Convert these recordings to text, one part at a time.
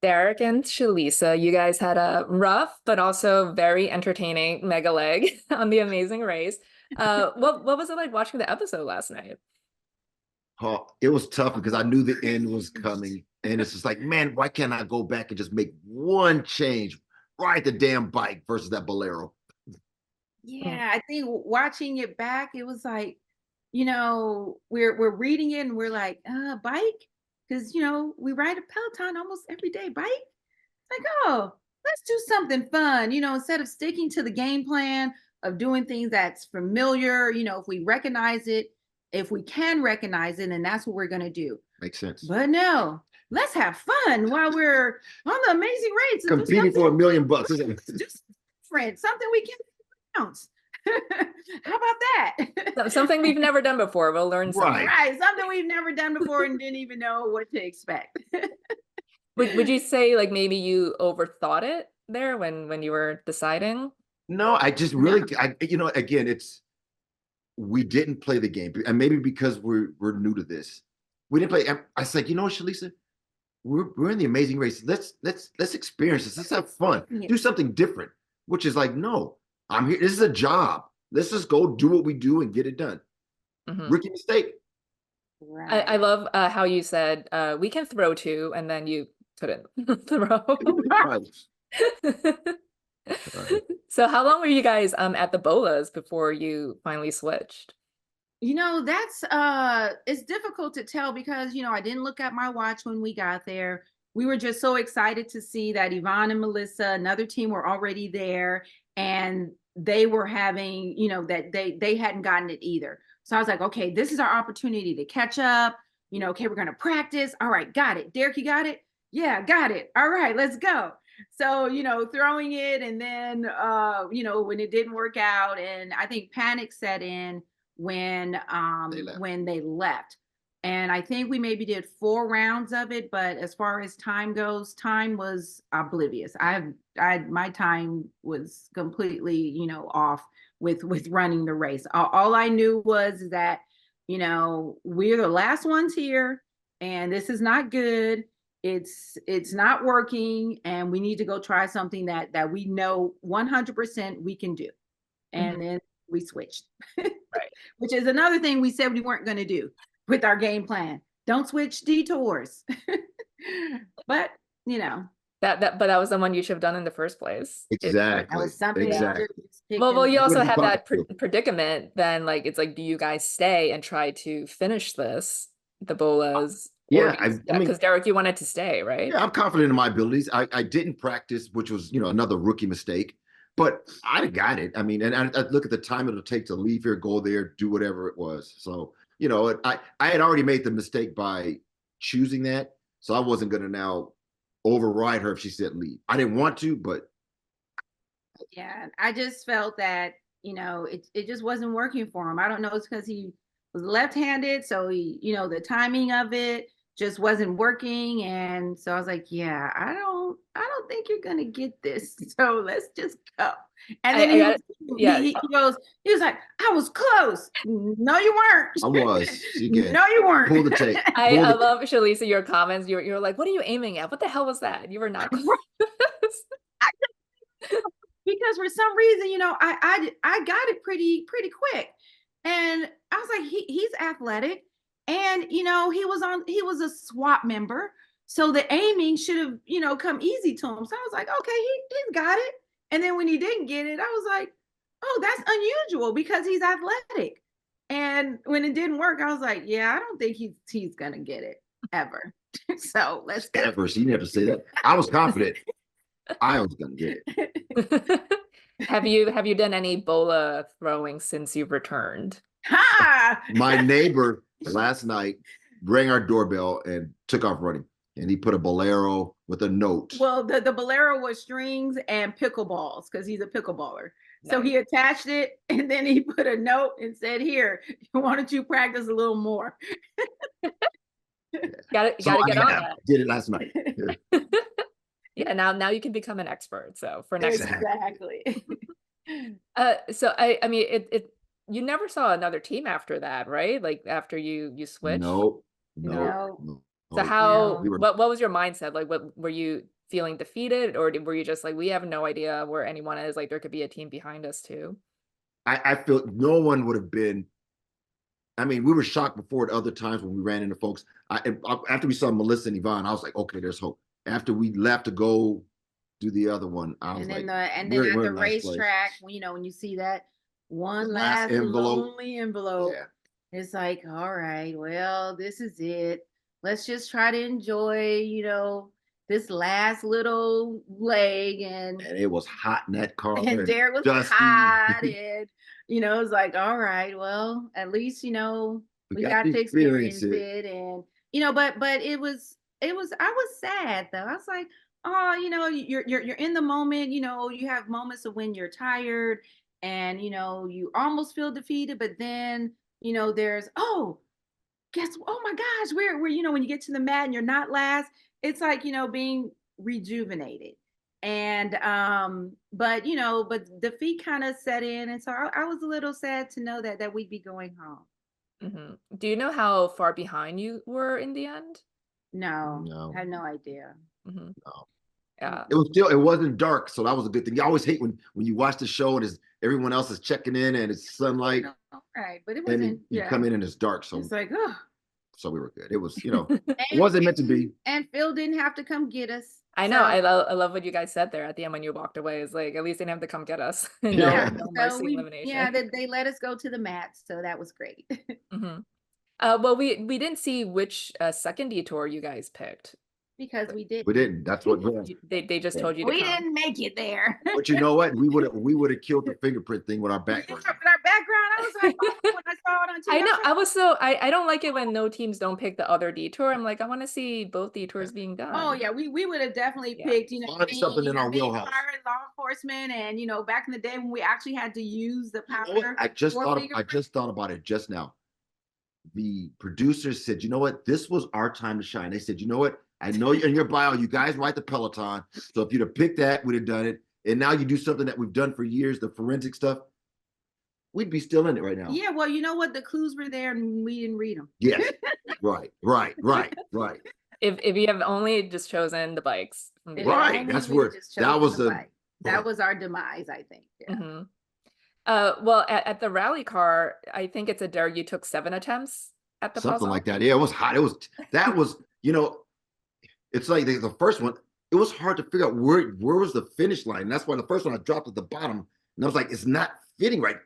Derek and Shelisa, you guys had a rough but also very entertaining mega leg on the Amazing Race. What was it like watching the episode last night? Oh, it was tough because I knew the end was coming. And it's just like, man, why can't I go back and just make one change? Ride the damn bike versus that Bolero. Mm. Yeah, I think watching it back, it was like, we're reading it and we're like, bike, because we ride a Peloton almost every day. Bike, like, oh, let's do something fun. Instead of sticking to the game plan of doing things that's familiar. If we recognize it, if we can recognize it, and that's what we're gonna do. Makes sense. But no, let's have fun while we're on the Amazing Race and Competing for $1 million, isn't it? do different, something we can announce. How about that? Something we've never done before. We'll learn something. Right, something we've never done before and didn't even know what to expect. Would you say like maybe you overthought it there when you were deciding? No, I just really, again, we didn't play the game, and maybe because we're new to this, we didn't play. I was like, Shelisa, we're in the Amazing Race. Let's experience this. Let's have fun. Yeah. Do something different. Which is like, no, I'm here. This is a job. Let's just go do what we do and get it done. Rookie mistake. Right. I love how you said we can throw too, and then you couldn't throw. Right. So how long were you guys at the Bolas before you finally switched? That's it's difficult to tell because I didn't look at my watch when we got there. We were just so excited to see that Yvonne and Melissa, another team, were already there, and they were having, that they hadn't gotten it either. So I was like, okay, this is our opportunity to catch up. Okay, we're gonna practice. All right, got it. Derek, you got it? Yeah, got it. All right, let's go. So, throwing it, and then when it didn't work out, and I think panic set in when they left. And I think we maybe did 4 rounds of it, but as far as time goes, time was oblivious. My time was completely, off with running the race. All I knew was that, we're the last ones here, and this is not good. It's not working, and we need to go try something that we know 100% we can do. And then we switched, right? Which is another thing we said we weren't going to do with our game plan. Don't switch detours. But that was the one you should have done in the first place. Exactly. That was something. Exactly. Well, you also had that predicament. Then, like, it's like, do you guys stay and try to finish the Bolas? Yeah, because Derek, you wanted to stay, right? Yeah, I'm confident in my abilities. I didn't practice, which was another rookie mistake, but I got it. I mean, and I look at the time it'll take to leave here, go there, do whatever it was. So I had already made the mistake by choosing that, so I wasn't going to now override her if she said leave. I didn't want to, but yeah, I just felt that it just wasn't working for him. I don't know, it's because he was left-handed, so he the timing of it just wasn't working. And so I was like, yeah, I don't think you're gonna get this, so let's just go. And then he was like, I was close. No, you weren't. I was. No, you weren't. Pull the tape. I love, Shelisa, your comments. You're like, what are you aiming at? What the hell was that? You were not close. Because for some reason, I got it pretty quick. And I was like, he's athletic. And he was a SWAT member. So the aiming should have, come easy to him. So I was like, okay, he's got it. And then when he didn't get it, I was like, oh, that's unusual because he's athletic. And when it didn't work, I was like, yeah, I don't think he's gonna get it ever. So let's go. Ever. So you didn't have to say that. I was confident. I was gonna get it. Have you done any Bola throwing since you've returned? My neighbor last night rang our doorbell and took off running, and he put a Bolero with a note. Well, the Bolero was strings and pickleballs because he's a pickleballer. Nice. So he attached it, and then he put a note and said, "Here, why don't you practice a little more?" Got to get on that. Did it last night. Yeah, now you can become an expert. So for next time. Exactly. So I mean you never saw another team after that, right? Like after you switched? No. So how what was your mindset? Like what were you feeling defeated, or were you just like, we have no idea where anyone is? Like there could be a team behind us too. I feel no one would have been. I mean, we were shocked before at other times when we ran into folks. After we saw Melissa and Yvonne, I was like, okay, there's hope. After we left to go do the other one, I was like, then we're at in the a nice place. racetrack, you know, when you see that one The last envelope. lonely envelope, Yeah. it's like, all right, well, this is it. Let's just try to enjoy, you know, this last little leg. And it was hot in that car. and Derek was dusty. hot, and you know, it's like, all right, well, at least, you know, we got to experience it. And you know, but it was I was sad though. I was like, oh, you know, you're in the moment, you know, you have moments of when you're tired and you know, you almost feel defeated, but then, you know, there's oh my gosh, we're you know, when you get to the mat and you're not last, it's like, you know, being rejuvenated. And but you know, but defeat kind of set in, and so I was a little sad to know that we'd be going home. Do you know how far behind you were in the end? No, I had no idea. No. Yeah. Yeah. It wasn't dark, so that was a good thing. You always hate when you watch the show and everyone else is checking in and it's sunlight. Right, but it And wasn't. you come in and it's dark, so it's like, oh. So we were good. It was, you know, it wasn't meant to be. And Phil didn't have to come get us. I know. I love what you guys said there at the end when you walked away. Is like, at least they didn't have to come get us. No mercy elimination. Yeah, they let us go to the mats, so that was great. Well, we didn't see which second detour you guys picked. Because we didn't. We didn't. That's what they just told you to we come. didn't make it there. But you know what? We would have killed the fingerprint thing with our background. Yeah, with our background, I was like, oh, when I saw it on TV. I know. I was I don't like it when no teams don't pick the other detour. I'm like, I want to see both detours being done. Oh yeah, we would have definitely picked, you know, something in our wheelhouse. Law enforcement, and you know, back in the day when we actually had to use the power. I just thought about it just now. The producers said, you know what? This was our time to shine. They said, you know what? I know in your bio, you guys write the Peloton. So if you'd have picked that, we'd have done it. And now you do something that we've done for years, the forensic stuff. We'd be still in it right now. Yeah, well, you know what? The clues were there and we didn't read them. Yes. Right. If you have only just chosen the bikes. Right. That's where that was our demise, I think. Yeah. Well, at the rally car, I think it's a dare you took 7 attempts at the something puzzle. like that. Yeah, it was hot. That was, you know, it's like the first one, it was hard to figure out where was the finish line. That's why the first one I dropped at the bottom, and I was like, it's not fitting right.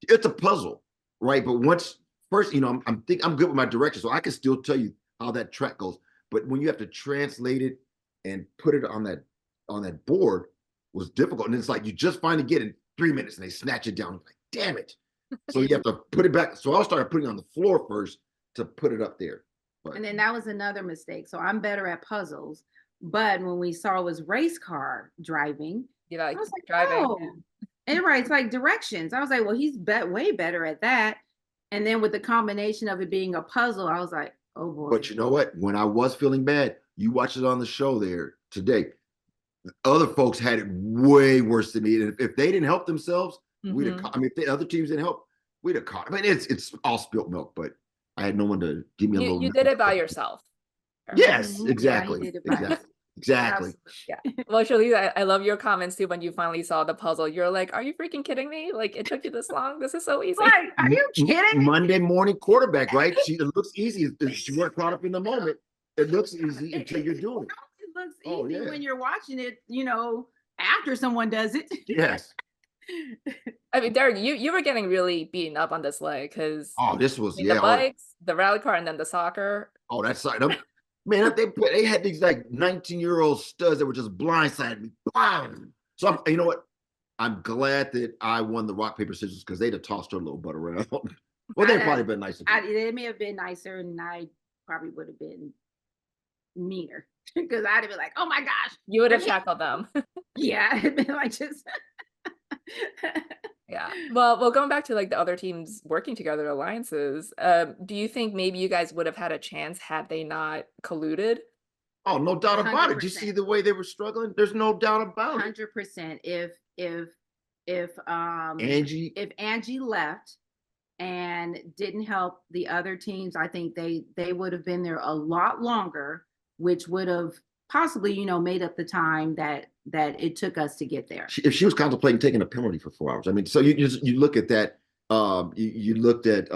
It's a puzzle, right? But first, you know, I'm good with my direction, so I can still tell you how that track goes. But when you have to translate it and put it on that board was difficult. And it's like you just finally get it 3 minutes and they snatch it down. Like, damn it. So you have to put it back. So I'll start putting it on the floor first to put it up there. But, and then that was another mistake. So I'm better at puzzles. But when we saw it was race car driving, I was like, driving. oh. And right, it's like directions. I was like, well, he's way better at that. And then with the combination of it being a puzzle, I was like, oh boy. But you know what? When I was feeling bad, you watch it on the show there today. Other folks had it way worse than me. And if they didn't help themselves, we'd have caught. I mean, if the other teams didn't help, we'd have caught. I mean, it's all spilt milk, but I had no one to give me a little. You did it by yourself. Yes, exactly. Yeah, exactly. Yeah. Well, Shelisa, I love your comments too. When you finally saw the puzzle, you're like, "Are you freaking kidding me? Like, it took you this long? This is so easy." Right. Are you kidding? Monday morning quarterback, right? It looks easy. She weren't caught up in the moment. It looks easy until you're doing it. It looks easy when you're watching it, you know, after someone does it. Yes. I mean, Derek, you were getting really beaten up on this leg because this was the bikes, the rally car, and then the soccer. Oh, that's man, they had these like 19-year-old studs that were just blindsiding me. Bam! So you know what? I'm glad that I won the rock, paper, scissors because they'd have tossed her little butt around. Well, they'd probably been nicer. They may have been nicer, and I probably would have been meaner because I'd have been like, oh my gosh. You would have tackled them. Yeah, it'd been like just. Yeah. Well, going back to like the other teams working together, alliances, do you think maybe you guys would have had a chance had they not colluded? Oh, no doubt about 100%. it. Do you see the way they were struggling? There's no doubt about it. 100%. If Angie left and didn't help the other teams, I think they would have been there a lot longer, which would have possibly, made up the time that it took us to get there. If she was contemplating taking a penalty for 4 hours, I mean, so you look at that. You looked at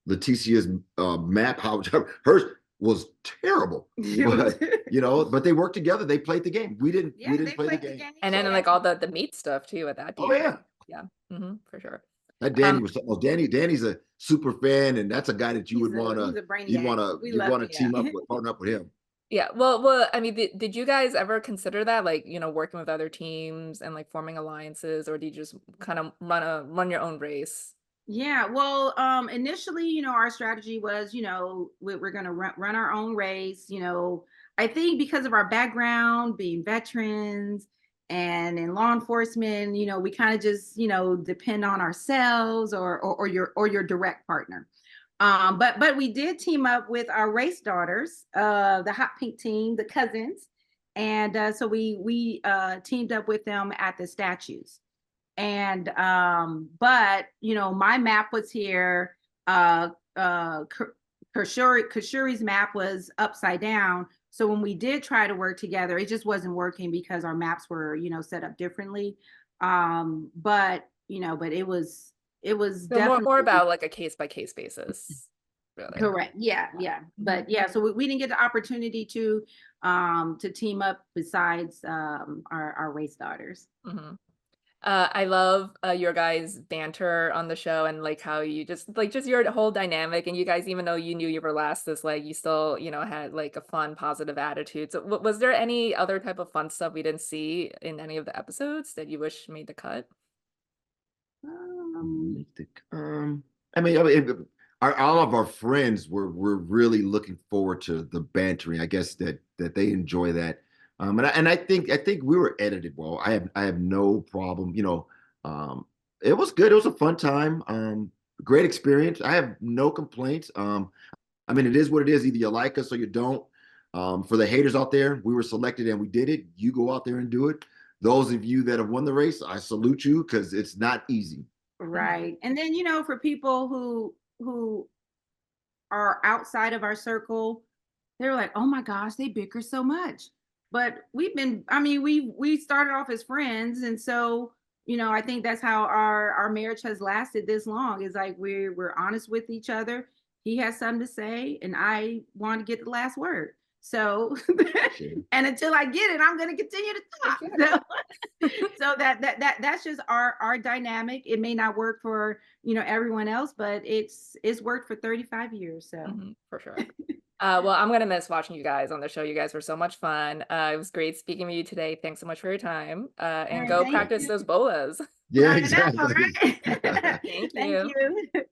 Leticia's map. How hers was terrible, but but they worked together. They played the game. We didn't. Yeah, We they didn't play the played the game. game. And then like all the meat stuff too at that team. Oh yeah, Yeah, for sure. that Danny was. Oh, Danny's a super fan, and that's a guy that you would want to. You'd want to team up with, partner up with him. Yeah, well, I mean, did you guys ever consider that, like, working with other teams and like forming alliances, or do you just kind of run your own race? Yeah, well, initially, our strategy was, we're going to run our own race. I think because of our background, being veterans and in law enforcement, we kind of just, depend on ourselves or your direct partner. But we did team up with our race daughters, the hot pink team, the cousins, and so we teamed up with them at the statues. And but my map was here. Kashuri's map was upside down. So when we did try to work together, it just wasn't working because our maps were set up differently. But it was So definitely more about like a case by case basis, really. correct. Yeah. But yeah, so we didn't get the opportunity to team up besides our race daughters. I love your guys' banter on the show, and like how you just your whole dynamic, and you guys, even though you knew you were last, this like you still had like a fun, positive attitude. So was there any other type of fun stuff we didn't see in any of the episodes that you wish made the cut? I mean, all of our friends were really looking forward to the bantering. I guess that they enjoy that. And I think we were edited well. I have no problem. It was good. It was a fun time. Great experience. I have no complaints. I mean, it is what it is. Either you like us or you don't. For the haters out there, we were selected and we did it. You go out there and do it. Those of you that have won the race, I salute you because it's not easy. Right. And then, for people who are outside of our circle, they're like, oh my gosh, they bicker so much. But we started off as friends. And so, I think that's how our marriage has lasted this long, is like we're honest with each other. He has something to say and I want to get the last word. So and until I get it, I'm going to continue to talk. So that's just our dynamic. It may not work for everyone else, but it's worked for 35 years. So for sure. Well, I'm gonna miss watching you guys on the show. You guys were so much fun. It was great speaking with you today. Thanks so much for your time. And go practice those bolas. Yeah, exactly. Right? Thank Thank you. you.